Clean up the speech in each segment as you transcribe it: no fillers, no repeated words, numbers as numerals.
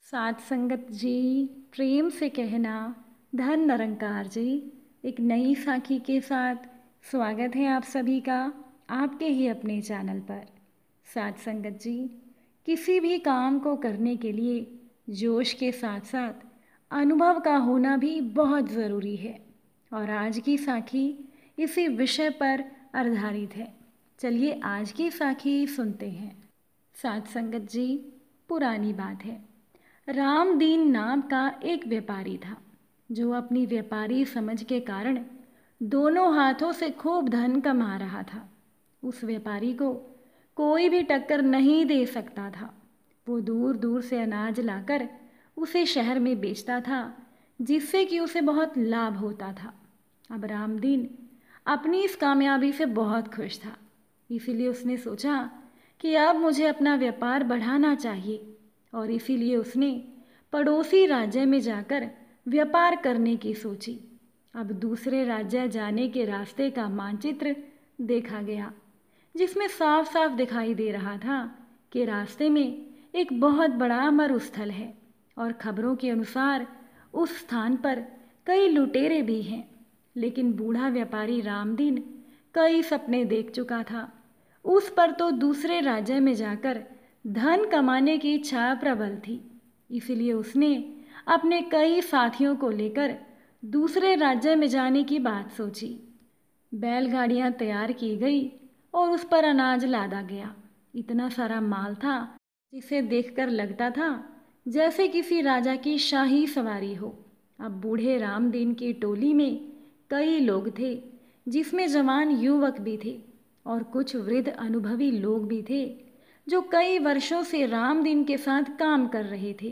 साध संगत जी, प्रेम से कहना धन निरंकार जी। एक नई साखी के साथ स्वागत है आप सभी का आपके ही अपने चैनल पर। साध संगत जी, किसी भी काम को करने के लिए जोश के साथ साथ अनुभव का होना भी बहुत ज़रूरी है और आज की साखी इसी विषय पर आधारित है। चलिए आज की साखी सुनते हैं। साध संगत जी, पुरानी बात है। रामदीन नाम का एक व्यापारी था जो अपनी व्यापारी समझ के कारण दोनों हाथों से खूब धन कमा रहा था। उस व्यापारी को कोई भी टक्कर नहीं दे सकता था। वो दूर दूर से अनाज लाकर उसे शहर में बेचता था जिससे कि उसे बहुत लाभ होता था। अब रामदीन अपनी इस कामयाबी से बहुत खुश था, इसीलिए उसने सोचा कि अब मुझे अपना व्यापार बढ़ाना चाहिए और इसीलिए उसने पड़ोसी राज्य में जाकर व्यापार करने की सोची। अब दूसरे राज्य जाने के रास्ते का मानचित्र देखा गया जिसमें साफ साफ दिखाई दे रहा था कि रास्ते में एक बहुत बड़ा मरुस्थल है और खबरों के अनुसार उस स्थान पर कई लुटेरे भी हैं। लेकिन बूढ़ा व्यापारी रामदीन कई सपने देख चुका था। उस पर तो दूसरे राज्य में जाकर धन कमाने की इच्छा प्रबल थी, इसलिए उसने अपने कई साथियों को लेकर दूसरे राज्य में जाने की बात सोची। बैलगाड़ियां तैयार की गई और उस पर अनाज लादा गया। इतना सारा माल था जिसे देखकर लगता था जैसे किसी राजा की शाही सवारी हो। अब बूढ़े रामदीन की टोली में कई लोग थे जिसमें जवान युवक भी थे और कुछ वृद्ध अनुभवी लोग भी थे जो कई वर्षों से रामदीन के साथ काम कर रहे थे।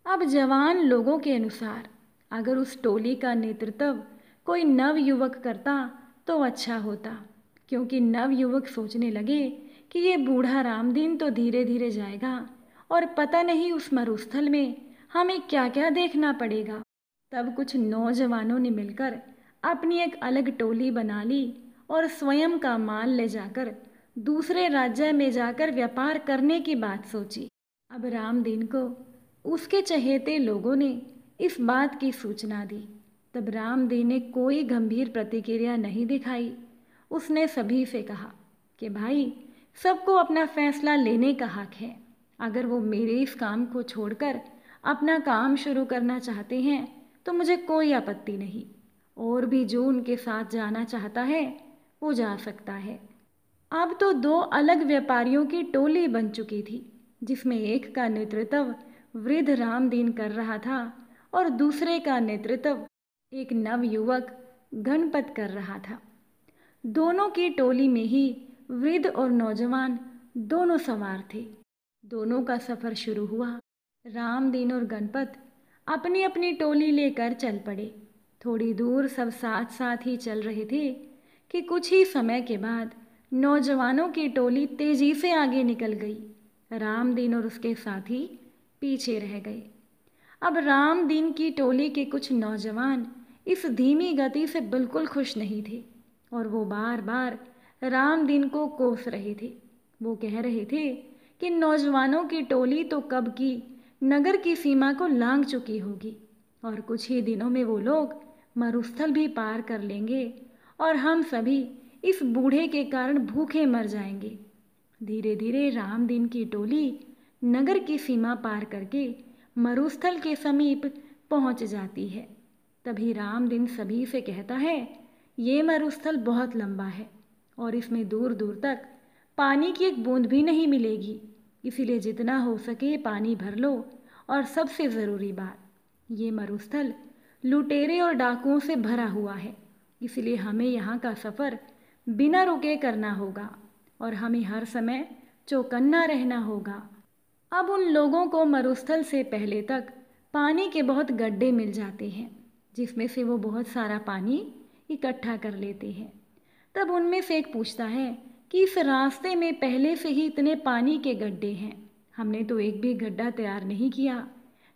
अब जवान लोगों के अनुसार अगर उस टोली का नेतृत्व कोई नव युवक करता तो अच्छा होता, क्योंकि नव युवक सोचने लगे कि ये बूढ़ा रामदीन तो धीरे धीरे जाएगा और पता नहीं उस मरुस्थल में हमें क्या क्या देखना पड़ेगा। तब कुछ नौजवानों ने मिलकर अपनी एक अलग टोली बना ली और स्वयं का माल ले जाकर दूसरे राज्य में जाकर व्यापार करने की बात सोची। अब रामदीन को उसके चहेते लोगों ने इस बात की सूचना दी। तब रामदीन ने कोई गंभीर प्रतिक्रिया नहीं दिखाई। उसने सभी से कहा कि भाई, सबको अपना फैसला लेने का हक है। अगर वो मेरे इस काम को छोड़कर अपना काम शुरू करना चाहते हैं तो मुझे कोई आपत्ति नहीं, और भी जो उनके साथ जाना चाहता है वो जा सकता है। अब तो दो अलग व्यापारियों की टोली बन चुकी थी, जिसमें एक का नेतृत्व वृद्ध रामदीन कर रहा था और दूसरे का नेतृत्व एक नव युवक गणपत कर रहा था। दोनों की टोली में ही वृद्ध और नौजवान दोनों सवार थे। दोनों का सफर शुरू हुआ। रामदीन और गणपत अपनी अपनी टोली लेकर चल पड़े। थोड़ी दूर सब साथ साथ ही चल रहे थे कि कुछ ही समय के बाद नौजवानों की टोली तेजी से आगे निकल गई। रामदीन और उसके साथी पीछे रह गए। अब रामदीन की टोली के कुछ नौजवान इस धीमी गति से बिल्कुल खुश नहीं थे और वो बार बार रामदीन को कोस रहे थे। वो कह रहे थे कि नौजवानों की टोली तो कब की नगर की सीमा को लांघ चुकी होगी और कुछ ही दिनों में वो लोग मरुस्थल भी पार कर लेंगे और हम सभी इस बूढ़े के कारण भूखे मर जाएंगे। धीरे धीरे रामदीन की टोली नगर की सीमा पार करके मरुस्थल के समीप पहुंच जाती है। तभी रामदीन सभी से कहता है, ये मरुस्थल बहुत लंबा है और इसमें दूर दूर तक पानी की एक बूंद भी नहीं मिलेगी, इसीलिए जितना हो सके पानी भर लो। और सबसे ज़रूरी बात, ये मरुस्थल लुटेरे और डाकुओं से भरा हुआ है, इसलिए हमें यहाँ का सफ़र बिना रुके करना होगा और हमें हर समय चौकन्ना रहना होगा। अब उन लोगों को मरुस्थल से पहले तक पानी के बहुत गड्ढे मिल जाते हैं, जिसमें से वो बहुत सारा पानी इकट्ठा कर लेते हैं। तब उनमें से एक पूछता है कि इस रास्ते में पहले से ही इतने पानी के गड्ढे हैं, हमने तो एक भी गड्ढा तैयार नहीं किया।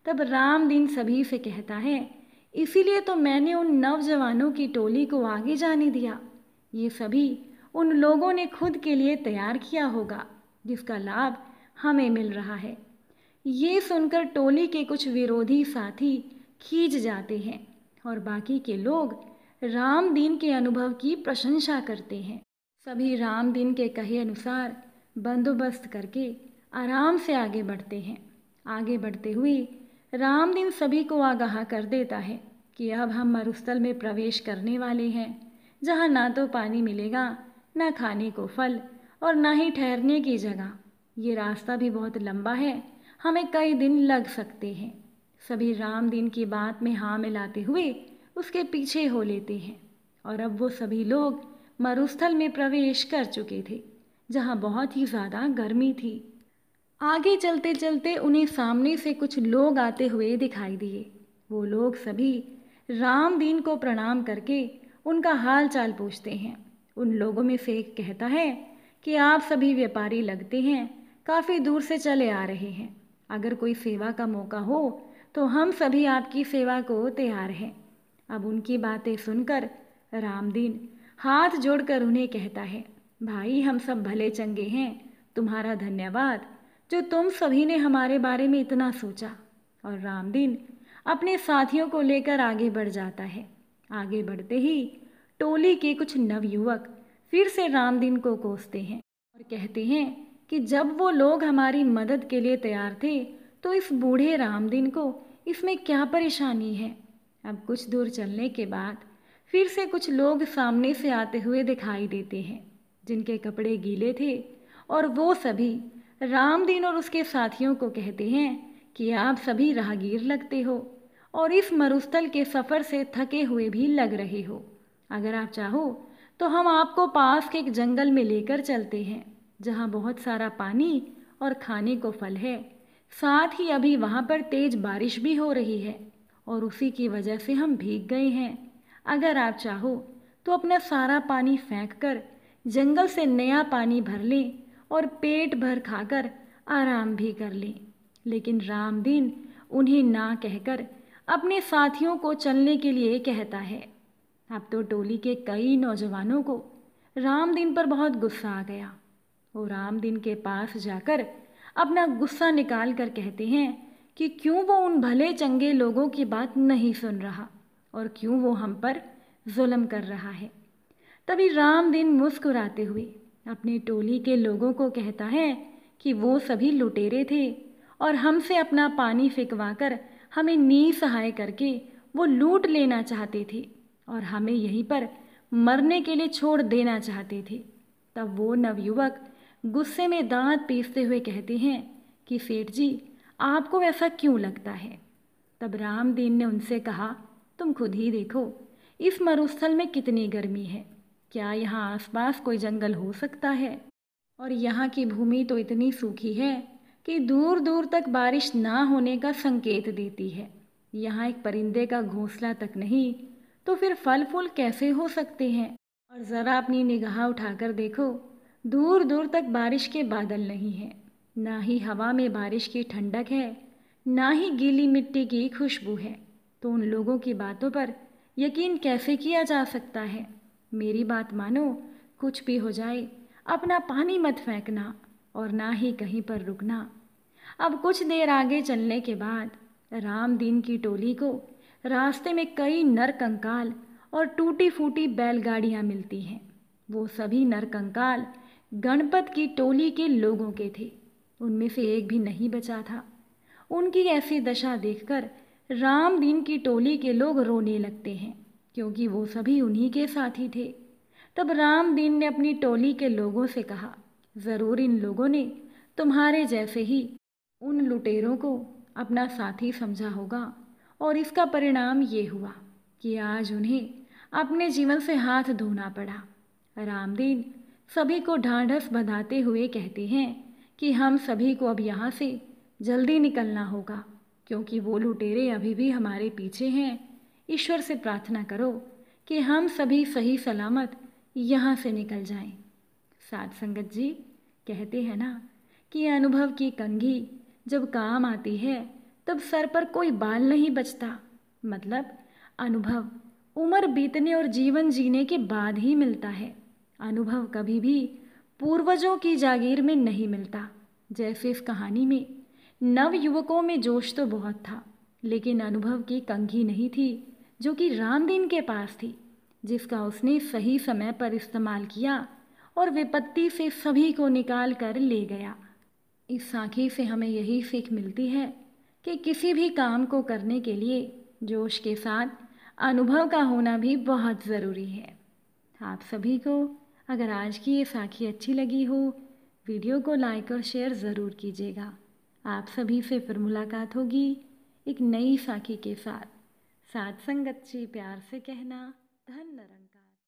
तब रामदीन सभी से कहता है, इसीलिए तो मैंने उन नौजवानों की टोली को आगे जाने दिया। ये सभी उन लोगों ने खुद के लिए तैयार किया होगा जिसका लाभ हमें मिल रहा है, ये सुनकर टोली के कुछ विरोधी साथी खींच जाते हैं और बाकी के लोग रामदीन के अनुभव की प्रशंसा करते हैं। सभी रामदीन के कहे अनुसार बंदोबस्त करके आराम से आगे बढ़ते हैं। आगे बढ़ते हुए रामदीन सभी को आगाह कर देता है कि अब हम मरुस्थल में प्रवेश करने वाले हैं, जहाँ ना तो पानी मिलेगा, ना खाने को फल और ना ही ठहरने की जगह। ये रास्ता भी बहुत लंबा है, हमें कई दिन लग सकते हैं। सभी रामदीन की बात में हाँ मिलाते हुए उसके पीछे हो लेते हैं और अब वो सभी लोग मरुस्थल में प्रवेश कर चुके थे, जहाँ बहुत ही ज़्यादा गर्मी थी। आगे चलते चलते उन्हें सामने से कुछ लोग आते हुए दिखाई दिए। वो लोग सभी रामदीन को प्रणाम करके उनका हाल चाल पूछते हैं। उन लोगों में से एक कहता है कि आप सभी व्यापारी लगते हैं, काफ़ी दूर से चले आ रहे हैं। अगर कोई सेवा का मौका हो तो हम सभी आपकी सेवा को तैयार हैं। अब उनकी बातें सुनकर रामदीन हाथ जोड़कर उन्हें कहता है, भाई हम सब भले चंगे हैं, तुम्हारा धन्यवाद जो तुम सभी ने हमारे बारे में इतना सोचा। और रामदीन अपने साथियों को लेकर आगे बढ़ जाता है। आगे बढ़ते ही टोली के कुछ नवयुवक फिर से रामदीन को कोसते हैं और कहते हैं कि जब वो लोग हमारी मदद के लिए तैयार थे तो इस बूढ़े रामदीन को इसमें क्या परेशानी है। अब कुछ दूर चलने के बाद फिर से कुछ लोग सामने से आते हुए दिखाई देते हैं, जिनके कपड़े गीले थे, और वो सभी रामदीन और उसके साथियों को कहते हैं कि आप सभी राहगीर लगते हो और इस मरुस्थल के सफ़र से थके हुए भी लग रहे हो। अगर आप चाहो तो हम आपको पास के एक जंगल में लेकर चलते हैं, जहाँ बहुत सारा पानी और खाने को फल है। साथ ही अभी वहाँ पर तेज बारिश भी हो रही है और उसी की वजह से हम भीग गए हैं। अगर आप चाहो तो अपना सारा पानी फेंक कर जंगल से नया पानी भर लें और पेट भर खाकर आराम भी कर लें। लेकिन रामदीन उन्हें ना कहकर अपने साथियों को चलने के लिए कहता है। अब तो टोली के कई नौजवानों को रामदीन पर बहुत गुस्सा आ गया। वो रामदीन के पास जाकर अपना गुस्सा निकाल कर कहते हैं कि क्यों वो उन भले चंगे लोगों की बात नहीं सुन रहा और क्यों वो हम पर जुल्म कर रहा है। तभी रामदीन मुस्कुराते हुए अपनी टोली के लोगों को कहता है कि वो सभी लुटेरे थे और हमसे अपना पानी फेंकवाकर हमें निसहाय करके वो लूट लेना चाहते थे और हमें यहीं पर मरने के लिए छोड़ देना चाहते थे। तब वो नवयुवक गुस्से में दांत पीसते हुए कहते हैं कि सेठ जी, आपको ऐसा क्यों लगता है। तब रामदीन ने उनसे कहा, तुम खुद ही देखो, इस मरुस्थल में कितनी गर्मी है। क्या यहाँ आसपास कोई जंगल हो सकता है? और यहाँ की भूमि तो इतनी सूखी है कि दूर दूर तक बारिश ना होने का संकेत देती है। यहाँ एक परिंदे का घोंसला तक नहीं तो फिर फल फूल कैसे हो सकते हैं। और ज़रा अपनी निगाह उठाकर देखो, दूर दूर तक बारिश के बादल नहीं हैं, ना ही हवा में बारिश की ठंडक है, ना ही गीली मिट्टी की खुशबू है। तो उन लोगों की बातों पर यकीन कैसे किया जा सकता है। मेरी बात मानो, कुछ भी हो जाए अपना पानी मत फेंकना और ना ही कहीं पर रुकना। अब कुछ देर आगे चलने के बाद रामदीन की टोली को रास्ते में कई नरकंकाल और टूटी फूटी बैलगाड़ियाँ मिलती हैं। वो सभी नरकंकाल गणपत की टोली के लोगों के थे, उनमें से एक भी नहीं बचा था। उनकी ऐसी दशा देखकर रामदीन की टोली के लोग रोने लगते हैं, क्योंकि वो सभी उन्हीं के साथी थे। तब रामदीन ने अपनी टोली के लोगों से कहा, ज़रूर इन लोगों ने तुम्हारे जैसे ही उन लुटेरों को अपना साथी समझा होगा और इसका परिणाम ये हुआ कि आज उन्हें अपने जीवन से हाथ धोना पड़ा। रामदीन सभी को ढांढस बंधाते हुए कहते हैं कि हम सभी को अब यहाँ से जल्दी निकलना होगा, क्योंकि वो लुटेरे अभी भी हमारे पीछे हैं। ईश्वर से प्रार्थना करो कि हम सभी सही सलामत यहाँ से निकल जाएं। साध संगत जी, कहते हैं ना कि अनुभव की कंघी जब काम आती है तब सर पर कोई बाल नहीं बचता। मतलब अनुभव उम्र बीतने और जीवन जीने के बाद ही मिलता है। अनुभव कभी भी पूर्वजों की जागीर में नहीं मिलता। जैसे इस कहानी में नव युवकों में जोश तो बहुत था, लेकिन अनुभव की कंघी नहीं थी जो कि रामदीन के पास थी, जिसका उसने सही समय पर इस्तेमाल किया और विपत्ति से सभी को निकाल कर ले गया। इस साखी से हमें यही सीख मिलती है कि किसी भी काम को करने के लिए जोश के साथ अनुभव का होना भी बहुत ज़रूरी है। आप सभी को अगर आज की ये साखी अच्छी लगी हो, वीडियो को लाइक और शेयर ज़रूर कीजिएगा। आप सभी से फिर मुलाकात होगी एक नई साखी के साथ। साथ संगत से प्यार से कहना, धन निरंकार।